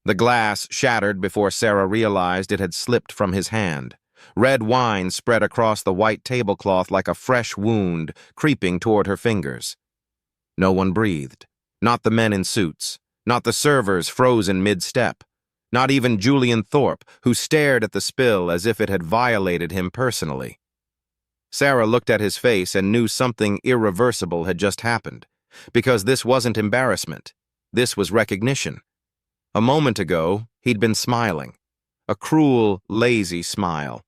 The glass shattered before Sarah realized it had slipped from his hand. Red wine spread across the white tablecloth like a fresh wound, creeping toward her fingers. No one breathed. Not the men in suits. Not the servers frozen mid-step. Not even Julian Thorpe, who stared at the spill as if it had violated him personally. Sarah looked at his face and knew something irreversible had just happened, because this wasn't embarrassment. This was recognition. A moment ago, he'd been smiling. A cruel, lazy smile.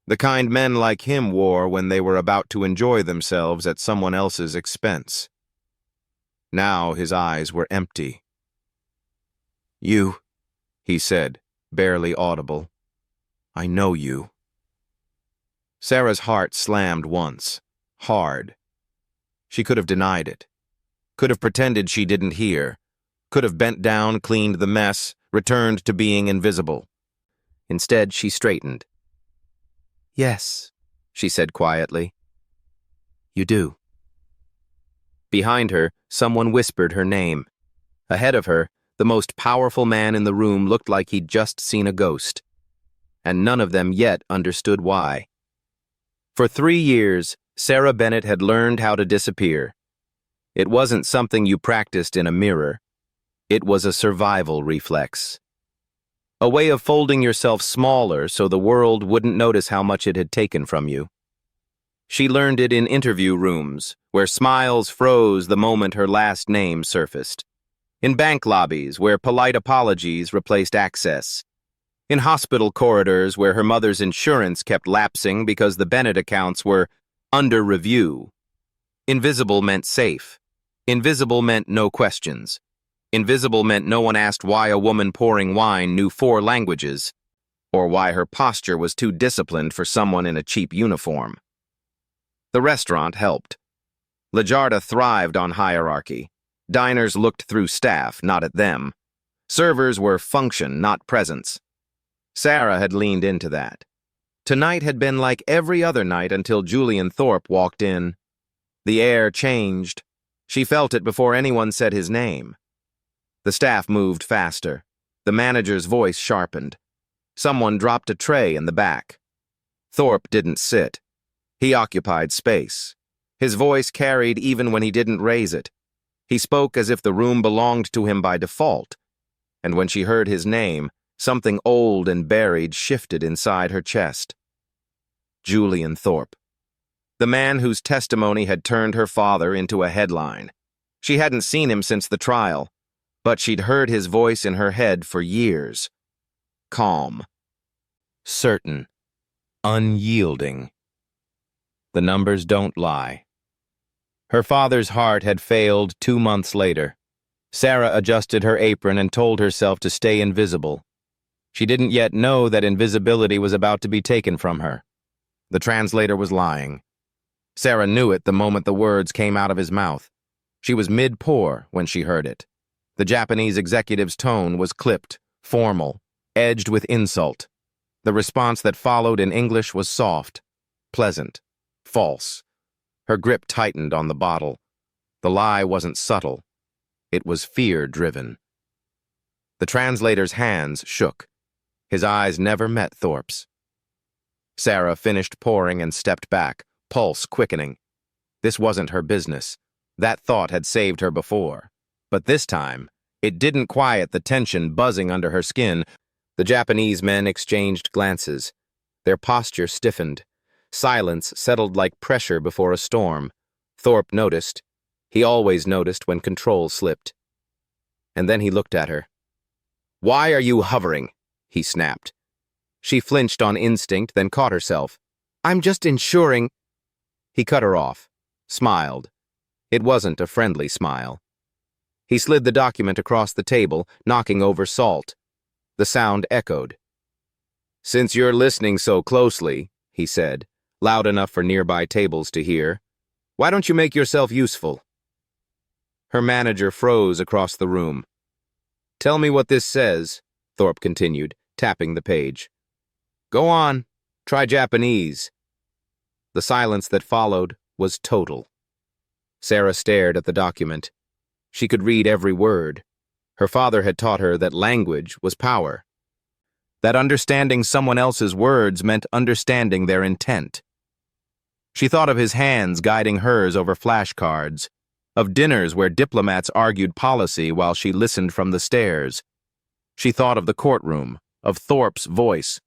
The kind men like him wore when they were about to enjoy themselves at someone else's expense. Now his eyes were empty. "You," he said, barely audible. "I know you." Sarah's heart slammed once, hard. She could have denied it. Could have pretended she didn't hear. Could have bent down, cleaned the mess, returned to being invisible. Instead, she straightened. "Yes," she said quietly. "You do." Behind her, someone whispered her name. Ahead of her, the most powerful man in the room looked like he'd just seen a ghost. And none of them yet understood why. For 3 years, Sarah Bennett had learned how to disappear. It wasn't something you practiced in a mirror. It was a survival reflex. A way of folding yourself smaller so the world wouldn't notice how much it had taken from you. She learned it in interview rooms, where smiles froze the moment her last name surfaced. In bank lobbies, where polite apologies replaced access. In hospital corridors, where her mother's insurance kept lapsing because the Bennett accounts were under review. Invisible meant safe. Invisible meant no questions. Invisible meant no one asked why a woman pouring wine knew 4 languages, or why her posture was too disciplined for someone in a cheap uniform. The restaurant helped. Lajarda thrived on hierarchy. Diners looked through staff, not at them. Servers were function, not presence. Sarah had leaned into that. Tonight had been like every other night until Julian Thorpe walked in. The air changed. She felt it before anyone said his name. The staff moved faster. The manager's voice sharpened. Someone dropped a tray in the back. Thorpe didn't sit. He occupied space. His voice carried even when he didn't raise it. He spoke as if the room belonged to him by default. And when she heard his name, something old and buried shifted inside her chest. Julian Thorpe. The man whose testimony had turned her father into a headline. She hadn't seen him since the trial, but she'd heard his voice in her head for years. Calm. Certain. Unyielding. The numbers don't lie. Her father's heart had failed 2 months later. Sarah adjusted her apron and told herself to stay invisible. She didn't yet know that invisibility was about to be taken from her. The translator was lying. Sarah knew it the moment the words came out of his mouth. She was mid-pour when she heard it. The Japanese executive's tone was clipped, formal, edged with insult. The response that followed in English was soft, pleasant, false. Her grip tightened on the bottle. The lie wasn't subtle. It was fear-driven. The translator's hands shook. His eyes never met Thorpe's. Sarah finished pouring and stepped back, pulse quickening. This wasn't her business. That thought had saved her before. But this time, it didn't quiet the tension buzzing under her skin. The Japanese men exchanged glances. Their posture stiffened. Silence settled like pressure before a storm. Thorpe noticed. He always noticed when control slipped. And then he looked at her. "Why are you hovering?" he snapped. She flinched on instinct, then caught herself. "I'm just ensuring—" He cut her off, smiled. It wasn't a friendly smile. He slid the document across the table, knocking over salt. The sound echoed. "Since you're listening so closely," he said, loud enough for nearby tables to hear, "why don't you make yourself useful?" Her manager froze across the room. "Tell me what this says," Thorpe continued, tapping the page. "Go on, try Japanese." The silence that followed was total. Sarah stared at the document. She could read every word. Her father had taught her that language was power, that understanding someone else's words meant understanding their intent. She thought of his hands guiding hers over flashcards, of dinners where diplomats argued policy while she listened from the stairs. She thought of the courtroom, of Thorpe's voice.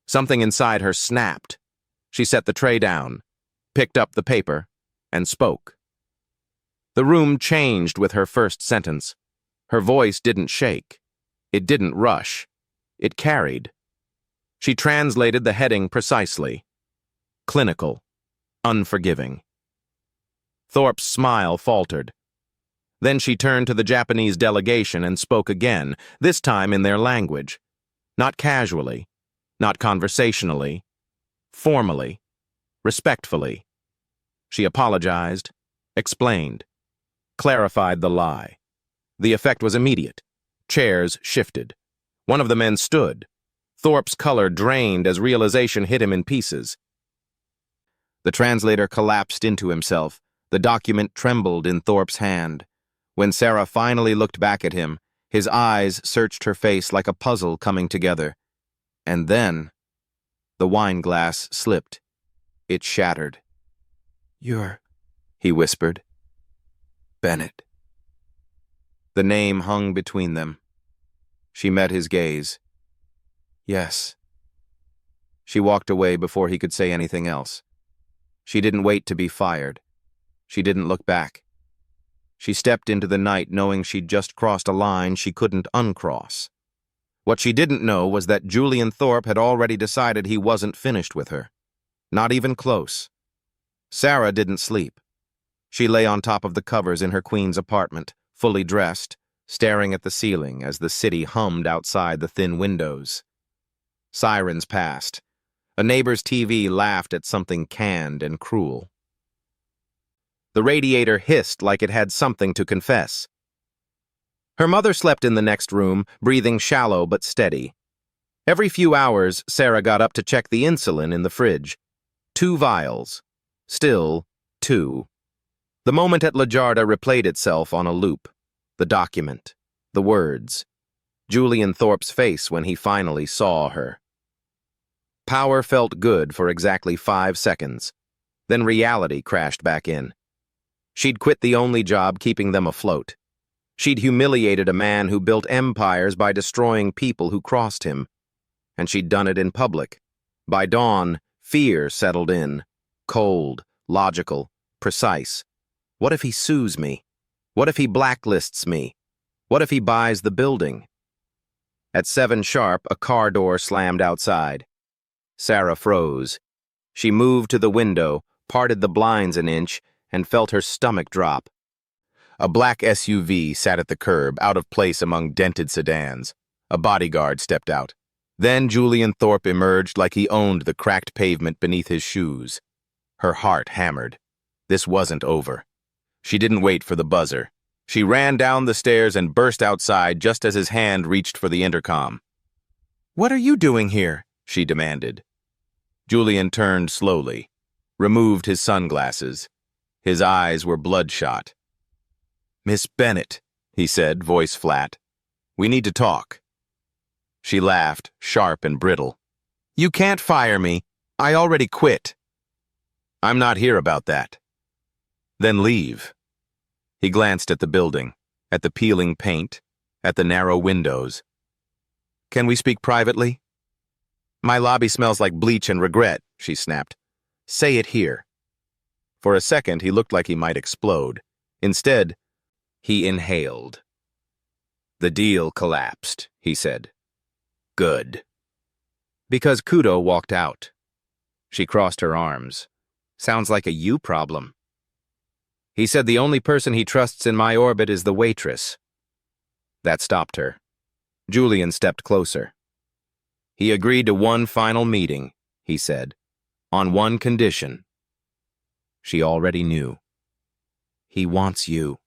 Something inside her snapped. She set the tray down, picked up the paper, and spoke. The room changed with her first sentence. Her voice didn't shake. It didn't rush. It carried. She translated the heading precisely. Clinical. Unforgiving. Thorpe's smile faltered. Then she turned to the Japanese delegation and spoke again, this time in their language. Not casually, not conversationally, formally, respectfully. She apologized, explained, clarified the lie. The effect was immediate. Chairs shifted. One of the men stood. Thorpe's color drained as realization hit him in pieces. The translator collapsed into himself. The document trembled in Thorpe's hand. When Sarah finally looked back at him, his eyes searched her face like a puzzle coming together. And then, the wine glass slipped. It shattered. "You're," he whispered. "Bennett." The name hung between them. She met his gaze. "Yes." She walked away before he could say anything else. She didn't wait to be fired. She didn't look back. She stepped into the night knowing she'd just crossed a line she couldn't uncross. What she didn't know was that Julian Thorpe had already decided he wasn't finished with her. Not even close. Sarah didn't sleep. She lay on top of the covers in her Queens apartment, fully dressed, staring at the ceiling as the city hummed outside the thin windows. Sirens passed. A neighbor's TV laughed at something canned and cruel. The radiator hissed like it had something to confess. Her mother slept in the next room, breathing shallow but steady. Every few hours, Sarah got up to check the insulin in the fridge. 2 vials. Still, 2. The moment at La Jarda replayed itself on a loop. The document. The words. Julian Thorpe's face when he finally saw her. Power felt good for exactly 5 seconds. Then reality crashed back in. She'd quit the only job keeping them afloat. She'd humiliated a man who built empires by destroying people who crossed him. And she'd done it in public. By dawn, fear settled in. Cold, logical, precise. What if he sues me? What if he blacklists me? What if he buys the building? At 7 sharp, a car door slammed outside. Sarah froze. She moved to the window, parted the blinds an inch, and felt her stomach drop. A black SUV sat at the curb, out of place among dented sedans. A bodyguard stepped out. Then Julian Thorpe emerged like he owned the cracked pavement beneath his shoes. Her heart hammered. This wasn't over. She didn't wait for the buzzer. She ran down the stairs and burst outside just as his hand reached for the intercom. "What are you doing here?" she demanded. Julian turned slowly, removed his sunglasses. His eyes were bloodshot. "Miss Bennett," he said, voice flat. "We need to talk." She laughed, sharp and brittle. "You can't fire me. I already quit." "I'm not here about that." "Then leave." He glanced at the building, at the peeling paint, at the narrow windows. "Can we speak privately?" "My lobby smells like bleach and regret," she snapped. "Say it here." For a second, he looked like he might explode. Instead, he inhaled. "The deal collapsed," he said. "Good." Because Kudo walked out. She crossed her arms. "Sounds like a you problem." He said the only person he trusts in my orbit is the waitress. That stopped her. Julian stepped closer. "He agreed to one final meeting," he said, "on one condition." She already knew. "He wants you."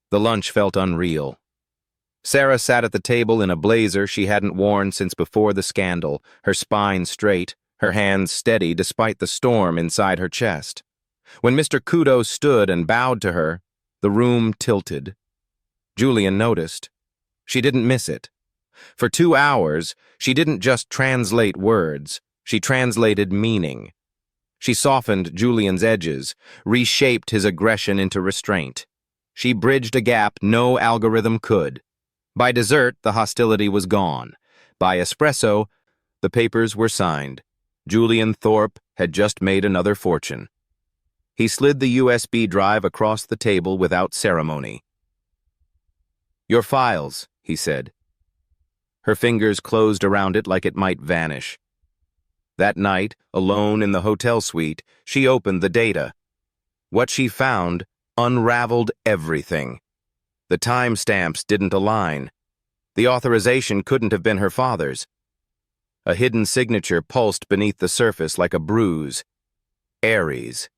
The lunch felt unreal. Sarah sat at the table in a blazer she hadn't worn since before the scandal, her spine straight, her hands steady despite the storm inside her chest. When Mr. Kudo stood and bowed to her, the room tilted. Julian noticed. She didn't miss it. For 2 hours, she didn't just translate words, she translated meaning. She softened Julian's edges, reshaped his aggression into restraint. She bridged a gap no algorithm could. By dessert, the hostility was gone. By espresso, the papers were signed. Julian Thorpe had just made another fortune. He slid the USB drive across the table without ceremony. "Your files," he said. Her fingers closed around it like it might vanish. That night, alone in the hotel suite, she opened the data. What she found unraveled everything. The timestamps didn't align. The authorization couldn't have been her father's. A hidden signature pulsed beneath the surface like a bruise. Aries.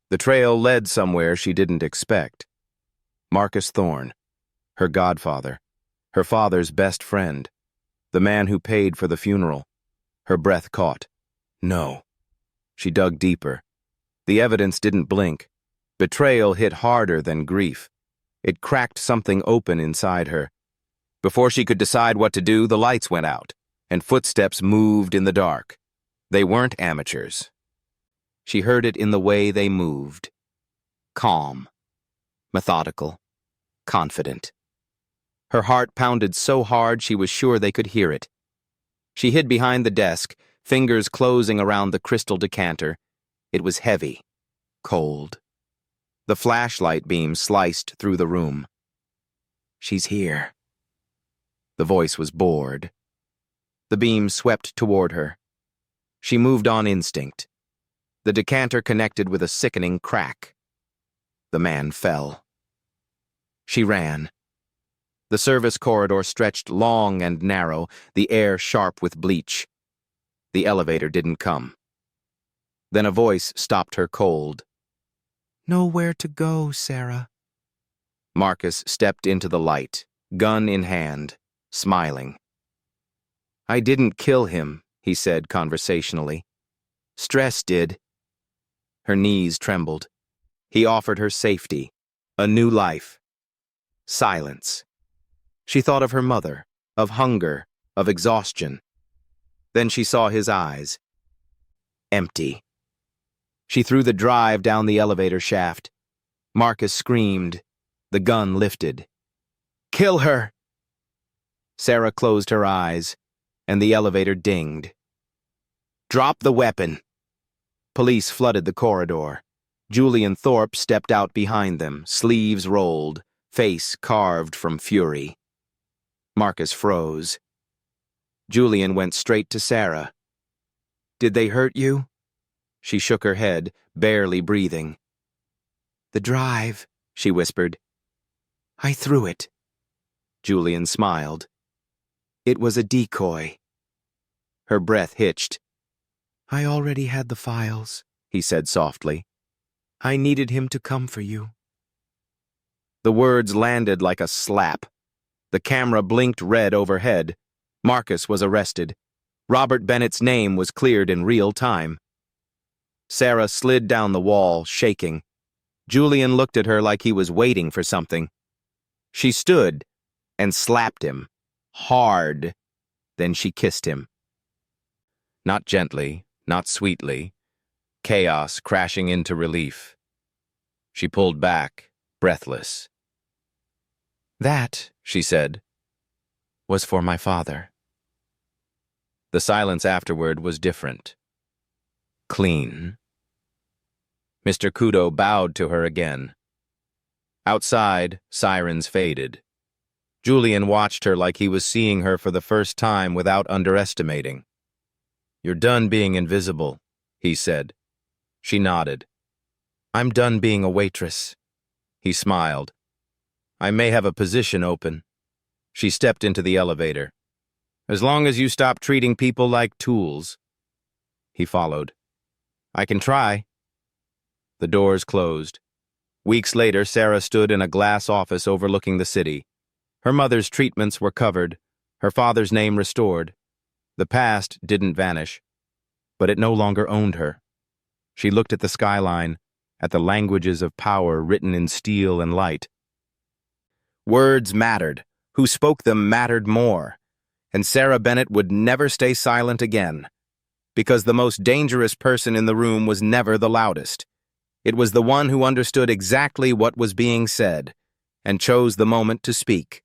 The trail led somewhere she didn't expect. Marcus Thorne, her godfather, her father's best friend, the man who paid for the funeral. Her breath caught. No. She dug deeper. The evidence didn't blink. Betrayal hit harder than grief. It cracked something open inside her. Before she could decide what to do, the lights went out, and footsteps moved in the dark. They weren't amateurs. She heard it in the way they moved. Calm. Methodical. Confident. Her heart pounded so hard she was sure they could hear it. She hid behind the desk, fingers closing around the crystal decanter. It was heavy. Cold. The flashlight beam sliced through the room. "She's here." The voice was bored. The beam swept toward her. She moved on instinct. The decanter connected with a sickening crack. The man fell. She ran. The service corridor stretched long and narrow, the air sharp with bleach. The elevator didn't come. Then a voice stopped her cold. "Nowhere to go, Sarah." Marcus stepped into the light, gun in hand, smiling. "I didn't kill him," he said conversationally. "Stress did." Her knees trembled. He offered her safety, a new life. Silence. She thought of her mother, of hunger, of exhaustion. Then she saw his eyes. Empty. She threw the drive down the elevator shaft. Marcus screamed. The gun lifted. "Kill her!" Sarah closed her eyes, and the elevator dinged. "Drop the weapon." Police flooded the corridor. Julian Thorpe stepped out behind them, sleeves rolled, face carved from fury. Marcus froze. Julian went straight to Sarah. "Did they hurt you?" She shook her head, barely breathing. "The drive," she whispered. "I threw it." Julian smiled. "It was a decoy." Her breath hitched. "I already had the files," he said softly. "I needed him to come for you." The words landed like a slap. The camera blinked red overhead. Marcus was arrested. Robert Bennett's name was cleared in real time. Sarah slid down the wall, shaking. Julian looked at her like he was waiting for something. She stood and slapped him. Hard. Then she kissed him. Not gently, not sweetly. Chaos crashing into relief. She pulled back, breathless. "That," she said, "was for my father." The silence afterward was different. Clean. Mr. Kudo bowed to her again. Outside, sirens faded. Julian watched her like he was seeing her for the first time without underestimating. "You're done being invisible," he said. She nodded. "I'm done being a waitress." He smiled. "I may have a position open." She stepped into the elevator. "As long as you stop treating people like tools." He followed. "I can try." The doors closed. Weeks later, Sarah stood in a glass office overlooking the city. Her mother's treatments were covered, her father's name restored. The past didn't vanish, but it no longer owned her. She looked at the skyline, at the languages of power written in steel and light. Words mattered. Who spoke them mattered more. And Sarah Bennett would never stay silent again. Because the most dangerous person in the room was never the loudest. It was the one who understood exactly what was being said and chose the moment to speak.